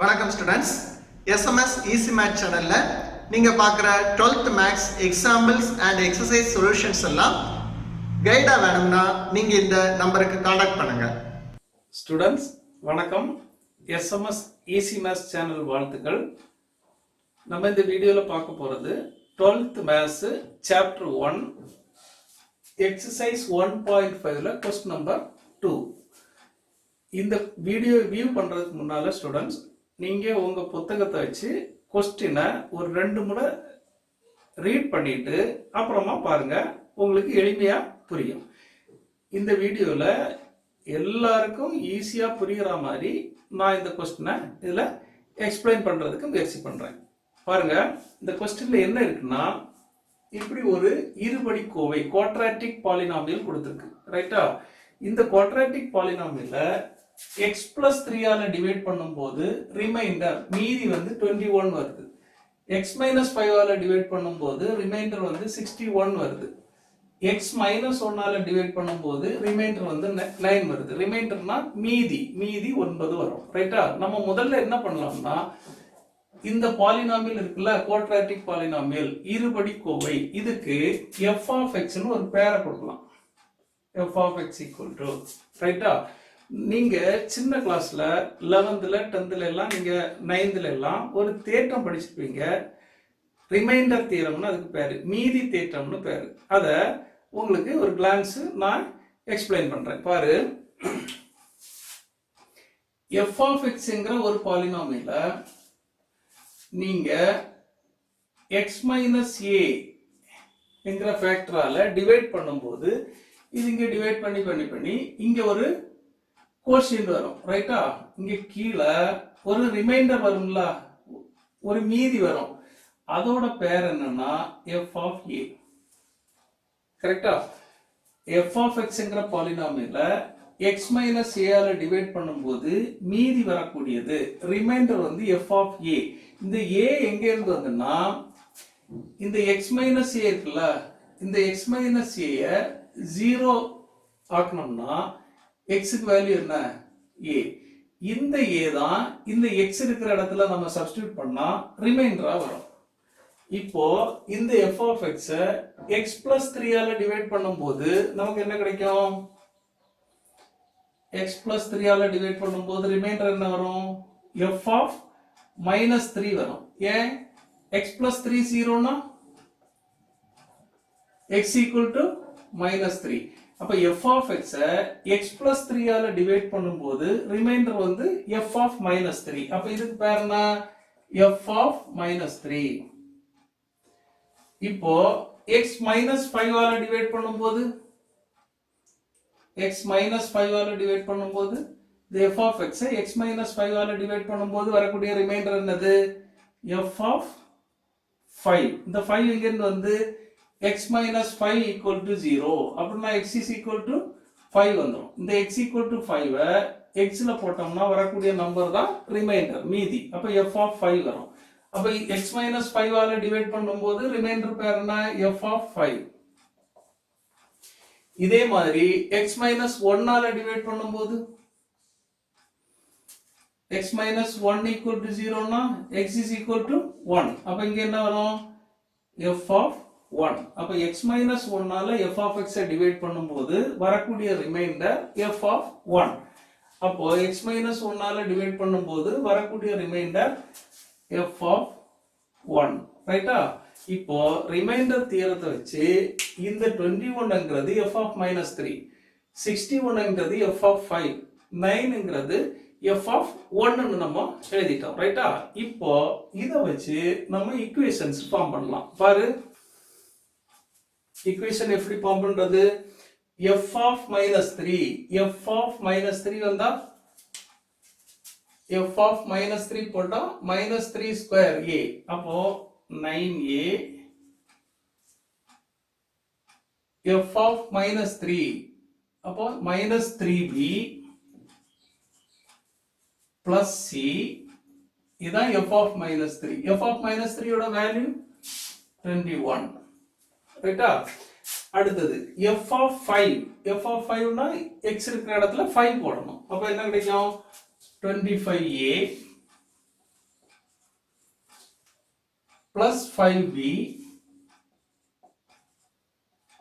வணக்கம் students. SMS easy math சேனல்ல நீங்க பார்க்குற 12th maths examples and exercise solutions எல்லாம் கைடா வேணும்னா நீங்க இந்த நம்பருக்கு காண்டாக்ட் பண்ணுங்க. ஸ்டூடெண்ட்ஸ் வணக்கம். எஸ்எம்எஸ் ஈஸி மேத்ஸ் சேனல் வாழ்த்துக்கள். நம்ம இந்த வீடியோவில் பார்க்க போகிறது 12th மேத்ஸ் சாப்டர் 1 எக்ஸசைஸ் 1.5ல கொஸ்டின் நம்பர் 2. இந்த வீடியோ வியூ பண்ணுறதுக்கு முன்னால் ஸ்டூடெண்ட்ஸ் நீங்கள் உங்கள் புத்தகத்தை வச்சு கொஸ்டினை ஒரு 2 முறை ரீட் பண்ணிட்டு அப்புறமா பாருங்கள், உங்களுக்கு எளிமையாக புரியும். இந்த வீடியோவில் எல்லாருக்கும் ஈஸியாக புரிகிற மாதிரி நான் இந்த கொஸ்டினை இதில் எக்ஸ்பிளைன் பண்ணுறதுக்கு முயற்சி பண்ணுறேன். பாருங்கள், இந்த கொஸ்டினில் என்ன இருக்குன்னா, இப்படி ஒரு இருபடி கோவை குவாட்ராட்டிக் பாலினாமியல் கொடுத்துருக்கு, ரைட்டா? இந்த குவாட்ராட்டிக் பாலினாமியல x plus 3ஆல டிவைட் பண்ணும்போது ரிமைண்டர் மீதி வந்து 21 வருது. x minus 5ஆல டிவைட் பண்ணும்போது ரிமைண்டர் வந்து 61 வருது. x minus 1ஆல டிவைட் பண்ணும்போது ரிமைண்டர் வந்து 9 வருது. ரிமைண்டர்னா மீதி 9 வரும், ரைட்டா? நம்ம முதல்ல என்ன பண்ணலாம்னா, இந்த பாலினாமியல் இருக்குல்ல, குவாட்ராட்டிக் பாலினாமியல் இருபடி கோவை, இதுக்கு f of x னு ஒரு பேரை கொடுக்கலாம். f of x equal to, ரைட்டா? நீங்க சின்ன கிளாஸ்ல 11th 10th எல்லாம் நீங்க 9th எல்லாம் ஒரு தேற்றம் படிச்சிருப்பீங்க. ரிமைண்டர் தியரம்னு அதுக்கு பேரு, மீதி தேற்றம்னு பேரு. அத உங்களுக்கு ஒரு கிளான்ஸ் நான் எக்ஸ்பிளைன் பண்றேன். பாரு, f of xங்கிற ஒரு பாலினாமியல நீங்க x minus a என்கிற ஃபேக்டரால டிவைட் பண்ணும்போது இது இங்க டிவைட் பண்ணி இங்க ஒரு கோஷியன்ட் வரும், ரைட்டா? இங்க கீழே ஒரு ரிமைண்டர் வரும்ல, ஒரு மீதி வரும். அதோட பேர் என்னன்னா f of a, கரெக்டா? f of xங்கிற பாலினாமியல x minus a ஆல டிவைட் பண்ணும்போது மீதி வரக்கூடியது ரிமைண்டர் வந்து f of a. இந்த a எங்க இருந்து வந்துன்னா, இந்த x minus a இருக்குல்ல, இந்த x minus a 0 ஆக்கணும்னா x க்கு வேல்யூ என்ன? a. இந்த a தான் இந்த x இருக்கிற இடத்துல நம்ம சப்ஸ்டிட்யூட் பண்ணா ரிமைண்டரா வரும். இப்போ இந்த f of x x plus 3 ஆல டிவைட் பண்ணும்போது நமக்கு என்ன கிடைக்கும்? x plus 3 ஆல டிவைட் பண்ணும்போது ரிமைண்டர் என்ன வரும்? f of minus 3 வரும். ஏன்? x plus 3 0 னா x equal to minus 3. அப்ப f of x x plus 3 ஆல டிவைட் பண்ணும்போது ரிமைண்டர் வந்து f of minus 3. அப்ப இதுக்கு பேர் என்ன? f of minus 3. இப்போ x minus 5 ஆல டிவைட் பண்ணும்போது x minus 5 ஆல டிவைட் பண்ணும்போது இந்த f of x x minus 5 ஆல டிவைட் பண்ணும்போது வரக்கூடிய ரிமைண்டர் என்னது? f of 5. இந்த 5 எங்க இருந்து வந்து x minus 5 equal to 0. அப்படின்னா x is equal to 5 வந்துரும். இந்த x equal to 5 x ல போட்டோம்னா வரக்கூடிய நம்பர் தான் ரிமைண்டர், மீதி. அப்ப f of 5 வரும். அப்ப x minus 5 ஆல டிவைட் பண்ணும்போது ரிமைண்டர் பேர் என்ன? f of 5. இதே மாதிரி x minus 1 ஆல டிவைட் பண்ணும்போது x minus 1 equal to 0 னா x is equal to 1. அப்ப இங்க என்ன வரும்? f of 1. அப்ப x minus 1 ஆல f of x டிவைட் பண்ணும்போது வரக்கூடிய ரிமைண்டர் f of 1. அப்போ x minus 1 ஆல டிவைட் பண்ணும்போது வரக்கூடிய ரிமைண்டர் f of 1, ரைட்டா? இப்போ ரிமைண்டர் தியரத்தை வச்சு இந்த 21ங்கிறது f of minus 3, 61ங்கிறது f of 5, 9ங்கிறது f of 1 ன்னு நம்ம எழுதிட்டோம், ரைட்டா? இப்போ இத வச்சு நம்ம ஈக்குவேஷன்ஸ் ஃபார்ம் பண்ணலாம். பாரு, ஈக்குவேஷன் எப்படி ஃபார்ம் பண்றது? f of minus 3, f of minus 3 வந்தா f of minus 3 போட்டா minus 3 square a. அப்போ 9a f of minus 3, அப்போ minus 3b plus c. இதான் f of minus 3. f of minus 3 ஓட வேல்யூ 21, ரைட்டா? அடுத்தது f of 5. f of 5 னா x இருக்கிற இடத்துல 5 போடணும். அப்ப என்ன கிடைக்கும்? 25a plus 5b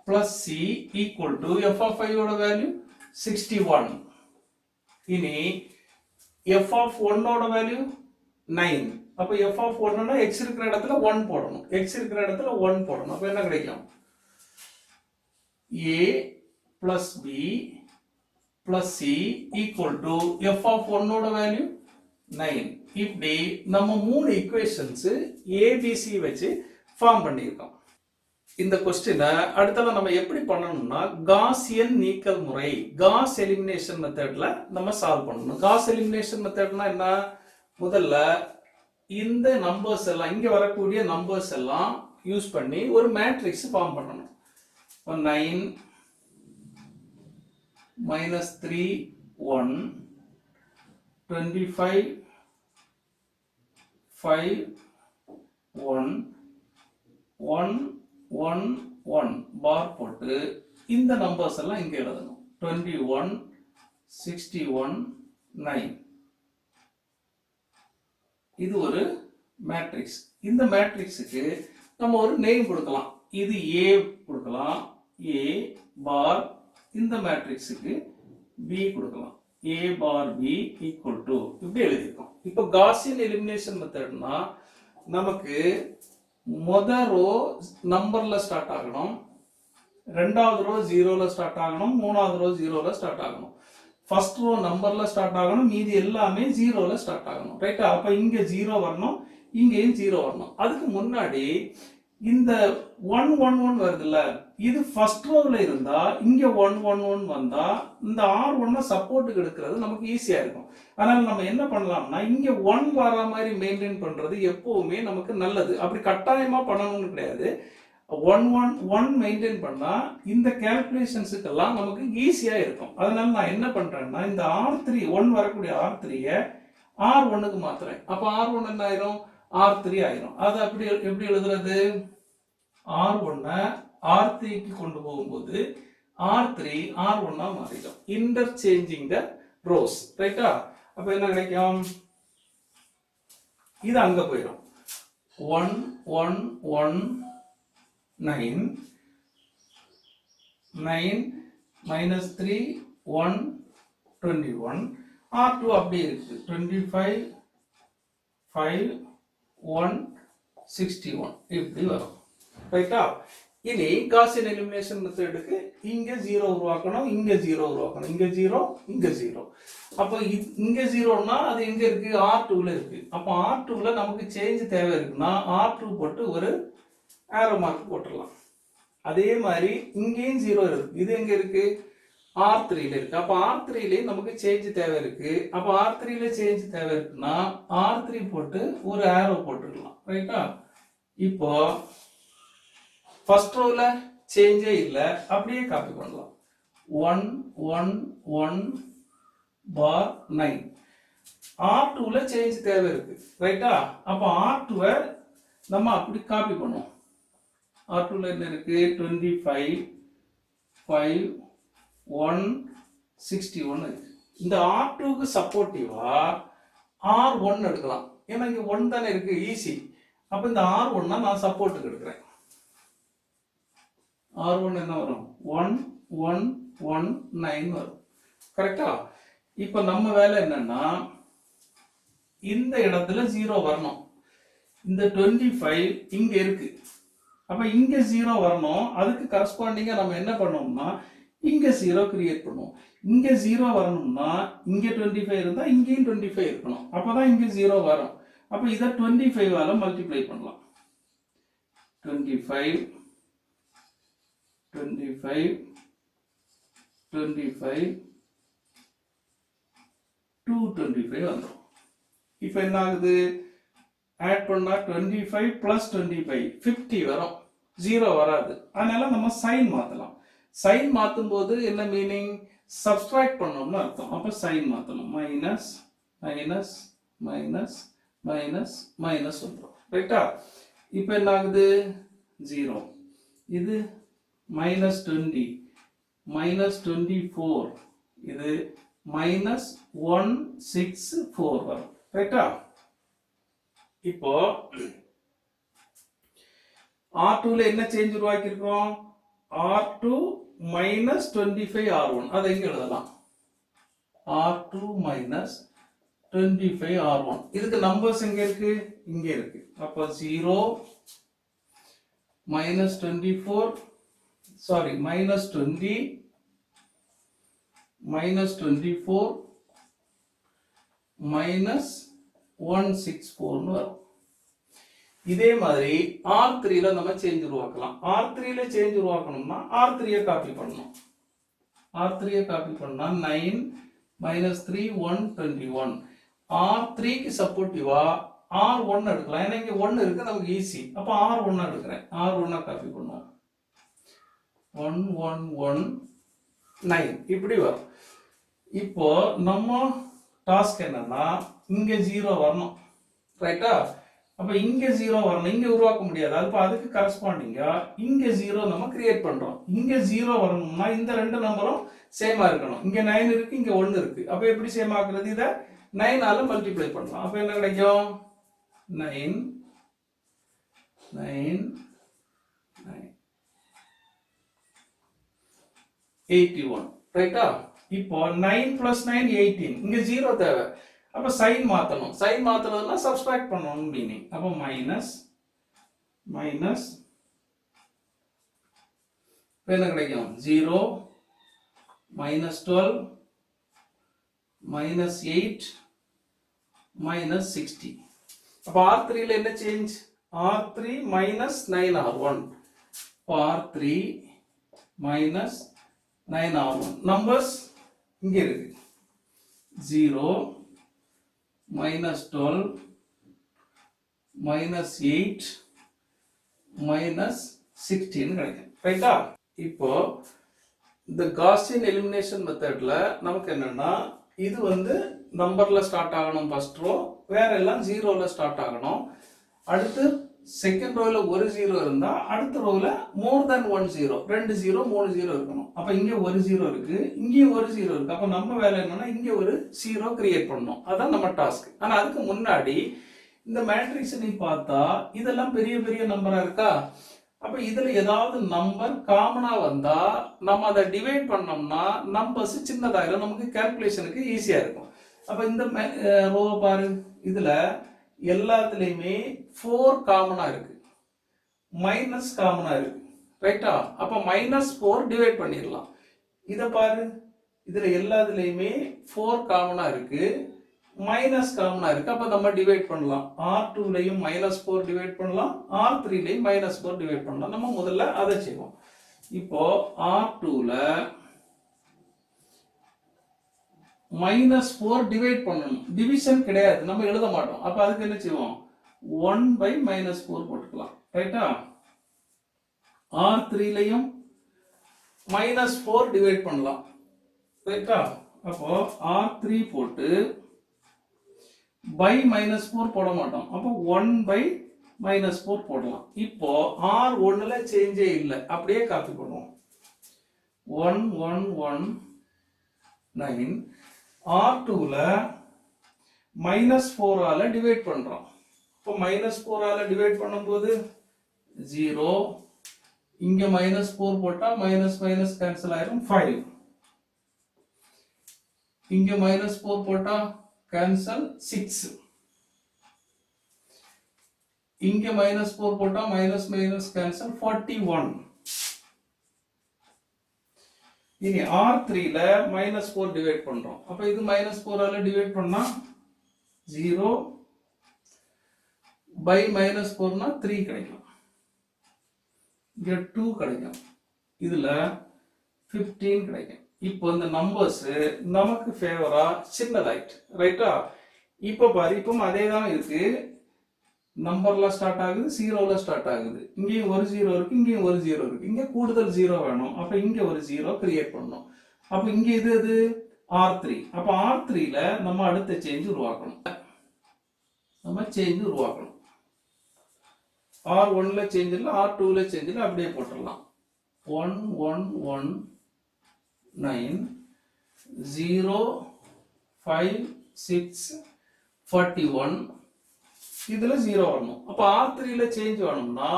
plus c equal to f of 5 ஓட வேல்யூ 61. இனி f of 1 ஓட வேல்யூ 9. அப்ப f of 1 னா x இருக்கிற இடத்துல 1 போடணும். x இருக்கிற இடத்துல 1 போடணும். அப்ப என்ன கிடைக்கும்? a plus b plus c equal to f of 1 ஓட வேல்யூ 9. இப்படி நம்ம மூணு ஈக்குவேஷன்ஸ் ABC வச்சு ஃபார்ம் பண்ணியிருக்கோம். இந்த கொஸ்டினை அடுத்தது நம்ம எப்படி பண்ணணும்னா காசியன் நீக்கல் முறை, காஸ் எலிமினேஷன் மெத்தட்ல நம்ம சால்வ் பண்ணணும். காஸ் எலிமினேஷன் மெத்தட்னா என்ன? முதல்ல இந்த நம்பர்ஸ் எல்லாம், இங்க வரக்கூடிய நம்பர்ஸ் எல்லாம் யூஸ் பண்ணி ஒரு மேட்ரிக்ஸ் ஃபார்ம் பண்ணணும். 9 -3 1 25 5 1 1 1 1 பார் போட்டு இந்த நம்பர்ஸ் எல்லாம் இங்க எழுதணும். 21 61 9. இது ஒரு மேட்ரிக்ஸ். இந்த மேட்ரிக்ஸுக்கு நம்ம ஒரு நேம் கொடுக்கலாம். இது A கொடுக்கலாம், A பார். இந்த மேட்ரிக்ஸுக்கு B கொடுக்கலாம், A bar B equal to இப்படி எழுதியிருக்கோம். இப்போ காசியன் எலிமினேஷன் மெத்தட்னா நமக்கு முதல் ரோ நம்பர்ல ஸ்டார்ட் ஆகணும், ரெண்டாவது ரோ ஜீரோல ஸ்டார்ட் ஆகணும், மூணாவது ரோ ஜீரோல ஸ்டார்ட் ஆகணும், ஃபர்ஸ்ட் ரோ நம்பர்ல ஸ்டார்ட் ஆகணும், மீதி எல்லாமே ஜீரோல ஸ்டார்ட் ஆகணும். ரைட்டா? அப்ப இங்க ஜீரோ வரணும், இங்கேயும் ஜீரோ வரணும். அதுக்கு முன்னாடி இந்த 1 1 1 வருதுல்ல, இது ஃபர்ஸ்ட் ரோல இருந்தா இங்க 1 1 1 வந்தா இந்த R1 சப்போர்ட்டுக்கு எடுக்கிறது நமக்கு ஈஸியா இருக்கும். அதனால நம்ம என்ன பண்ணலாம்னா இங்க 1 வர மாதிரி மெயின்டைன் பண்றது எப்பவுமே நமக்கு நல்லது. அப்படி கட்டாயமா பண்ணணும்னு கிடையாது. 1 1 1 மெயின்டைன் பண்ணா இந்த கால்குலேஷன்ஸுக்கெல்லாம் நமக்கு ஈஸியா இருக்கும். அதனால நான் என்ன பண்றேன்னா இந்த R3 1 வரக்கூடிய R3ய R1க்கு மாத்துறேன். அப்ப R1 என்ன ஆயிரும்? R3 ஆயிரும். அது அப்படி எப்படி எழுதுறது? R1 R3க்கு கொண்டு போகும்போது R3 R1 மாறிடும். இன்டர்சேஞ்சிங் த ரோஸ். ரைட்டா? அப்ப என்ன கிடைக்கும்? இது அங்க போயிடும். 1 1 1 9 9 -3 1 21. R2 அப்படியே இருக்கு. 25 5 1 61 இப்படி வரும். ரைட்டா? இனி காசியன் எலிமினேஷன் மெத்தடுக்கு இங்க 0 உருவாக்கணும், இங்க 0 உருவாக்கணும், இங்க 0 இங்க 0. அப்ப இங்க 0னா அது எங்க இருக்கு? R2ல இருக்கு. அப்ப R2ல நமக்கு சேஞ்ச் தேவை இருக்குன்னா R2 போட்டு ஒரு ஆரோ மார்க் போட்டுடலாம். அதே மாதிரி இங்கேயும் 0 இருக்கு. இது எங்க இருக்கு? R3ல இருக்கு. அப்ப R3ல நமக்கு சேஞ்ச் தேவை இருக்கு. அப்ப R3ல சேஞ்ச் தேவை இருக்குன்னா R3 போட்டு ஒரு ஆரோ போட்டுக்கலாம். ரைட்டா? இப்போ ஃபர்ஸ்ட் ரோல சேஞ்சே இல்ல, அப்படியே காப்பி பண்ணலாம். 1 1 1 பார் 9. R2ல சேஞ்ச் தேவை இருக்கு. ரைட்டா? அப்ப R2வை நம்ம அப்படி காப்பி பண்ணுவோம். R2ல என்ன இருக்கு? 25 5 1 61 இருக்கு. இந்த R2க்கு சப்போர்ட்டிவா R1 எடுக்கலாம். ஏன்னா இங்க 1 தானே இருக்கு, ஈஸி. அப்ப இந்த R1 நான் சப்போர்ட்டுக்கு எடுக்கிறேன். R1 என்ன வரும்? 1 1 1 9 வரும். கரெக்டா? இப்ப நம்ம வேலை என்னன்னா இந்த இடத்துல 0 வரணும். இந்த 25 இங்க இருக்கு. அப்ப இங்க 0 வரணும். அதுக்கு கரஸ்பாண்டிங்கா நம்ம என்ன பண்ணோம்னா இங்க 0 கிரியேட் பண்ணுவோம். இங்க 0 வரணும்னா இங்க 25 இருந்தா இங்கேயும் 25 இருக்கணும். அப்பதான் இங்க 0 வரும். அப்ப இத 25 ஆல மல்டிப்ளை பண்ணலாம். 25 25 25 225 வந்துடும். இப்போ என்ன ஆகுது? ஆட் பண்ணா 25 plus 25 50 வரும். 0 வராது. அதனால நம்ம சைன் மாத்தலாம். சைன் மாத்தும் போது என்ன மீனிங்? சப்ஸ்ட்ராக்ட் பண்ணோம்னு அர்த்தம். அப்ப சைன் மாத்தணும். Minus minus minus minus minus வந்துடும். ரைட்டா? இப்போ என்ன ஆகுது? 0. இது minus 20 minus 24 இது minus 164 வரும். ரைட்டா? இப்போ R2ல என்ன சேஞ்ச் உருவாக்கி இருக்கோம்? R2 minus 25 R1. அதை இங்க எழுதலாம். R2 minus 25 R1. இதுக்கு நம்பர்ஸ் எங்க இருக்கு? இங்க இருக்கு. அப்ப 0 minus 24 sorry minus 20 minus 24 minus 164 னு வரும். இதே மாதிரி R3ல நம்ம சேஞ்ச் உருவாக்கலாம். R3ல சேஞ்ச் உருவாக்கணும்னா R3யை காப்பி பண்ணணும். R3யை காப்பி பண்ணா 9 minus 3 121. R3க்கு சப்போர்ட்டிவா R1 எடுக்கலாம். ஏன்னா இங்க 1 இருக்கு, நமக்கு ஈஸி. அப்ப R1 எடுக்கிறேன். R1 காப்பி பண்ணுவோம். 1119 இப்படி வரும். இப்போ நம்ம டாஸ்க் என்னன்னா இங்க 0 வரணும், ரைட்டா? அப்ப இங்க 0 வரணும், இங்க உருவாக்க முடியாது. அப்ப அதுக்கு கரஸ்பாண்டிங்கா இங்க 0 நம்ம கிரியேட் பண்றோம். இங்க 0 வரணும்னா இந்த ரெண்டு நம்பரும் சேமா இருக்கணும். இங்க 9 இருக்கு, இங்க 1 இருக்கு. அப்ப எப்படி சேம் ஆக்குறது? இத 9 ஆல மல்டிப்ளை பண்ணலாம். அப்ப என்ன கிடைக்கும்? 9 9 9 81, ரைட்டா? இப்போ 9 plus 9 18. இங்க 0 தேவை. அப்ப சைன் மாத்தணும். சைன் மாத்தறதுன்னா சப்ஸ்ட்ராக்ட் பண்ணணும் மீனிங். அப்ப மைனஸ் மைனஸ் என்ன கிடைக்கும்? 0 minus 12 minus 8 minus 60. அப்ப R3ல என்ன change? R3 minus 9R1. R3 minus 9R1. Numbers இங்க இருக்கு. 0 minus 12 minus 8 minus 16 கிடைக்கும், ரைட்டா? இப்போ இந்த காசியன் எலிமினேஷன் மெத்தட்ல நமக்கு என்னன்னா இது வந்து நம்பர்ல ஸ்டார்ட் ஆகணும் ஃபர்ஸ்ட் ரோ, வேற எல்லாம் 0ல ஸ்டார்ட் ஆகணும். அடுத்து செகண்ட் ரோல ஒரு 0 இருந்தா அடுத்த ரோல மோர் தென் 1 0, 2 0 3 0 இருக்கணும். அப்ப இங்க ஒரு 0 இருக்கு, இங்கேயும் ஒரு 0 இருக்கு. அப்ப நம்ம வேலை என்னன்னா இங்க ஒரு 0 கிரியேட் பண்ணணும். அதான் நம்ம டாஸ்க். ஆனா அதுக்கு முன்னாடி இந்த மேட்ரிக்ஸ் நீ பார்த்தா இதெல்லாம் பெரிய பெரிய நம்பரா இருக்கா? அப்ப இதுல ஏதாவது நம்பர் காமனா வந்தா நம்ம அதை டிவைட் பண்ணோம்னா நம்பர்ஸ் சின்னதாயிரும், நமக்கு கால்குலேஷனுக்கு ஈஸியா இருக்கும். அப்ப இந்த ரோ பாரு, இதுல எல்லாத்துலயுமே 4 காமனா இருக்கு, மைனஸ் காமனா இருக்கு, ரைட்டா? அப்ப -4 டிவைட் பண்ணிடலாம். இத பாரு, இதுல எல்லாத்துலயுமே 4 காமனா இருக்கு, மைனஸ் காமனா இருக்கு. அப்ப நம்ம டிவைட் பண்ணலாம். R2லயும் -4 டிவைட் பண்ணலாம், R3லயும் -4 டிவைட் பண்ணலாம். நம்ம முதல்ல அதை செய்வோம். இப்போ R2ல -4 டிவைட் பண்ணணும். டிவிஷன் கிடையாது, நம்ம எழுத மாட்டோம். அப்ப அதுக்கு என்ன செய்வோம்? 1/-4 போட்டுக்கலாம், ரைட்டா? R3லயும் -4 டிவைட் பண்ணலாம், ரைட்டா? அப்போ R3 போட்டு by-4 போட மாட்டோம். அப்போ 1/-4 போடலாம். இப்போ R1ல சேஞ்சே இல்லை, அப்படியே காப்பி பண்ணுவோம். 1119. R2ல -4 ஆல டிவைட் பண்றோம். இப்போ -4 ஆல டிவைட் பண்ணும்போது 0, இங்க -4 போட்டா மைனஸ் மைனஸ் கேன்சல் ஆயிரும், 5. இங்க -4 போட்டா கேன்சல், 6. இங்க -4 போட்டா மைனஸ் மைனஸ் கேன்சல், 41. இனி R3ல -4 டிவைட் பண்றோம். அப்ப இது -4 ஆல டிவைட் பண்ணா 0 by -4னா 3 கிடைக்கும். இங்க 2 கிடைக்கும். இதுல 15 கிடைக்கும். இப்போ இந்த நம்பர்ஸ் நமக்கு ஃபேவரா சின்னதாயிட்டு, ரைட்டா? இப்போ பாரு, இப்போ அதே தான் இருக்கு. நம்பர்ல ஸ்டார்ட் ஆகுது, 0ல ஸ்டார்ட் ஆகுது. இங்கேயும் ஒரு 0 இருக்கு, இங்கேயும் ஒரு 0 இருக்கு. இங்க கூடுதல் 0 வேணும். அப்ப இங்க ஒரு 0 கிரியேட் பண்ணணும். அப்ப இங்க இது R3. அப்ப R3ல நம்ம அடுத்த சேஞ்ச் உருவாக்கணும். R1ல சேஞ்ச் இல்ல, R2ல சேஞ்ச் இல்ல, அப்படியே போட்டுடலாம். 1119 0 5 6 41. இதுல 0 வரணும். அப்ப R3ல சேஞ்ச் வேணும்னா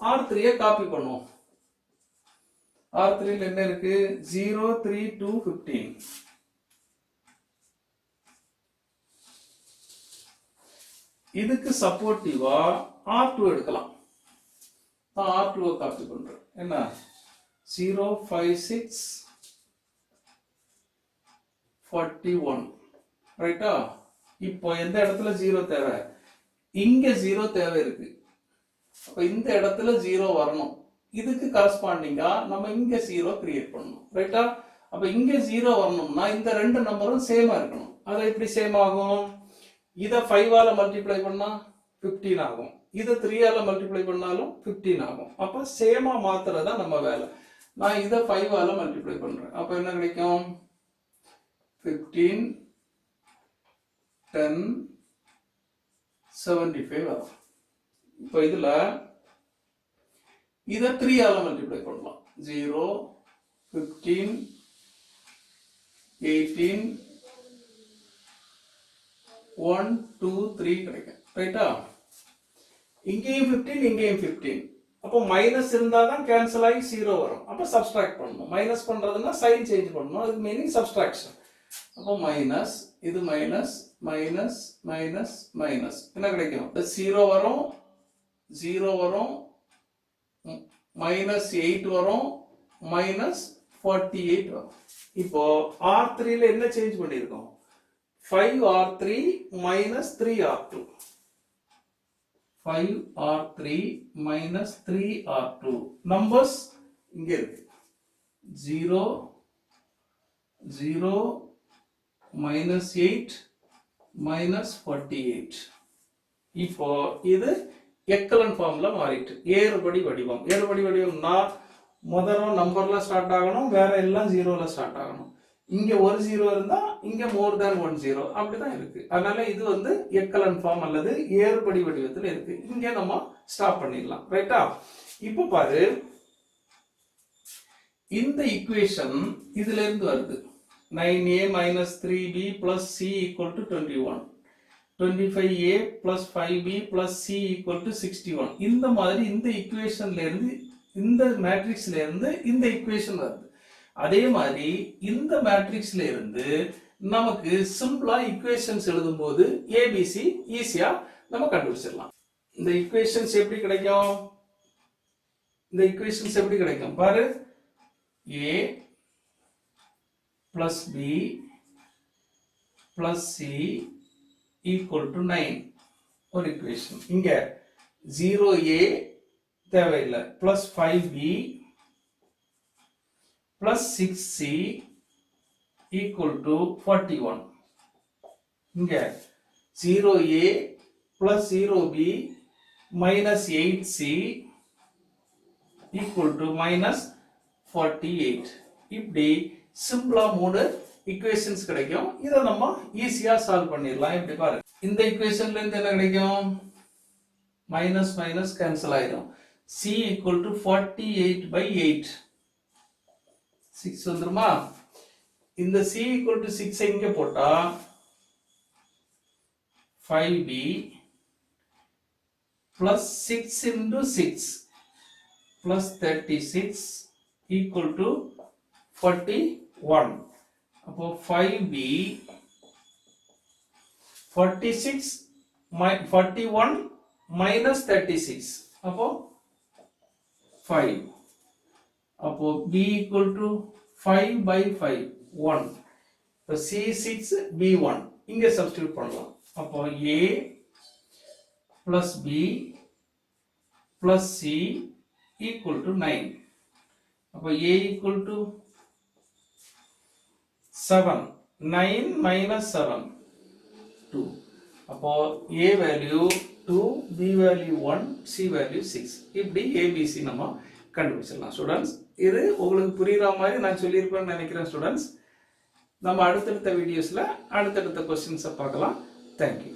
R3 காப்பி பண்ணுவோம். R3 என்ன இருக்கு? 0 3 2 15. இதுக்கு சப்போர்ட்டிவா R2 எடுக்கலாம். நான் R2 காப்பி பண்றேன். என்ன 0 5 6 41 ரைட்டா? இப்போ எந்த இடத்துல 0 தேவை? இங்க 0 தேவை இருக்கு. அப்ப இந்த இடத்துல 0 வரணும். இதுக்கு கரஸ்பாண்டிங்கா நம்ம இங்க 0 கிரியேட் பண்ணணும். ரைட்டா? அப்ப இங்க 0 வரணும்னா இந்த ரெண்டு நம்பரும் சேமா இருக்கணும். அது எப்படி சேம் ஆகும்? இத 5 ஆல மல்டிப்ளை பண்ணா 15 ஆகும். இத 3 ஆல மல்டிப்ளை பண்ணாலும் 15 ஆகும். அப்ப சேமா மாத்துறதா நம்ம வேலை. நான் இத 5 ஆல மல்டிப்ளை பண்றேன். அப்ப என்ன கிடைக்கும்? 15 10 75 வரும். இப்போ இதுல இத 3 ஆல மல்டிப்ளை பண்ணலாம். 0 15 18 1 2 3 கிடைக்கும். ரைட்டா? இங்கேயும் 15 இங்கேயும் 15. அப்போ மைனஸ் இருந்தாதான் கேன்சல் ஆகி 0 வரும். அப்போ சப்ஸ்ட்ராக்ட் பண்ணணும். மைனஸ் பண்றதுன்னா சைன் சேஞ்ச் பண்ணணும். அதுக்கு மீனிங் சப்ஸ்ட்ராக்ஷன். அப்போ மைனஸ், இது மைனஸ் மைனஸ் மைனஸ் மைனஸ் என்ன கிடைக்கும்? 0 வரும், 0 வரும், மைனஸ் 8 வரும், மைனஸ் 48 வரும். இப்போ R3 ல என்ன சேஞ்ச் பண்ணியிருக்கோம்? 5R3 minus 3R2. 5R3 minus 3R2. Numbers இங்க இருக்கு. 0 0 minus 8 minus 48. இப்போ இது எக்கலன் ஃபார்ம்ல மாறிட்டு ஏறுபடி வடிவம். ஏறுபடி வடிவம்னா முதல்ல நம்பர்ல ஸ்டார்ட் ஆகணும், வேற எல்லாம் 0ல ஸ்டார்ட் ஆகணும். இங்க ஒரு 0 இருந்தா இங்க மோர் தேன் 1 0 அப்படிதான் இருக்கு. அதனால இது வந்து எக்கலன் ஃபார்ம் அல்லது ஏறுபடி வடிவத்தில் இருக்கு. இங்க நம்ம ஸ்டாப் பண்ணிடலாம். ரைட்டா? இப்போ பாரு, இந்த ஈக்குவேஷன் இதுல இருந்து வருது. 9a minus 3b plus c equal to 21. 25a plus 5b plus c equal to 61. இந்த மாதிரி இந்த ஈக்குவேஷன்ல இருந்து, இந்த மேட்ரிக்ஸ்ல இருந்து இந்த ஈக்குவேஷன் வருது. அதே மாதிரி இந்த மேட்ரிக்ஸ்ல இருந்து நமக்கு சிம்பிளா ஈக்குவேஷன்ஸ் எழுதும்போது ஏபிசி ஈஸியா நம்ம கண்டுபிடிச்சிடலாம். இந்த ஈக்குவேஷன்ஸ் எப்படி கிடைக்கும்? இந்த ஈக்குவேஷன்ஸ் எப்படி கிடைக்கும் பாரு. a plus b plus c equal to 9 ஒரு ஈக்குவேஷன். இங்க 0a தேவையில்லை, plus 5b plus 6c equal to 41. இங்க 0a plus 0b minus 8c equal to minus 48. இப்படி சிம்பிளா மூணு ஈக்குவேஷன்ஸ் கிடைக்கும். இதை நம்ம ஈஸியா சால்வ் பண்ணிடலாம். எப்படி பாரு, இந்த ஈக்குவேஷன்ல இருந்து என்ன கிடைக்கும்? மைனஸ் மைனஸ் கேன்சல் ஆயிடும். c equal to 48 by 8. 6 வந்துருமா? இந்த c equal to 6 இங்க போட்டா 5b plus 6 into 6 plus 36 equal to 41. அப்போ 5b 46 41 minus 36 அப்போ 5. அப்போ b equal to 5 by 5 1. இப்போ c6 b1 இங்க சப்ஸ்டிட்யூட் பண்ணலாம். அப்போ a plus b plus c equal to 9. அப்போ a equal to 7. 9 minus 7 2. அப்போ a value 2, b value 1, c value 6. இப்படி abc நம்ம கண்டுபிடிச்சிடலாம். ஸ்டூடெண்ட்ஸ், இது உங்களுக்கு புரியுற மாதிரி நான் சொல்லியிருப்பேன்னு நினைக்கிறேன். ஸ்டூடெண்ட்ஸ், நம்ம அடுத்தடுத்த வீடியோஸ்ல அடுத்தடுத்த கொஸ்டின்ஸை பார்க்கலாம். தேங்க்யூ.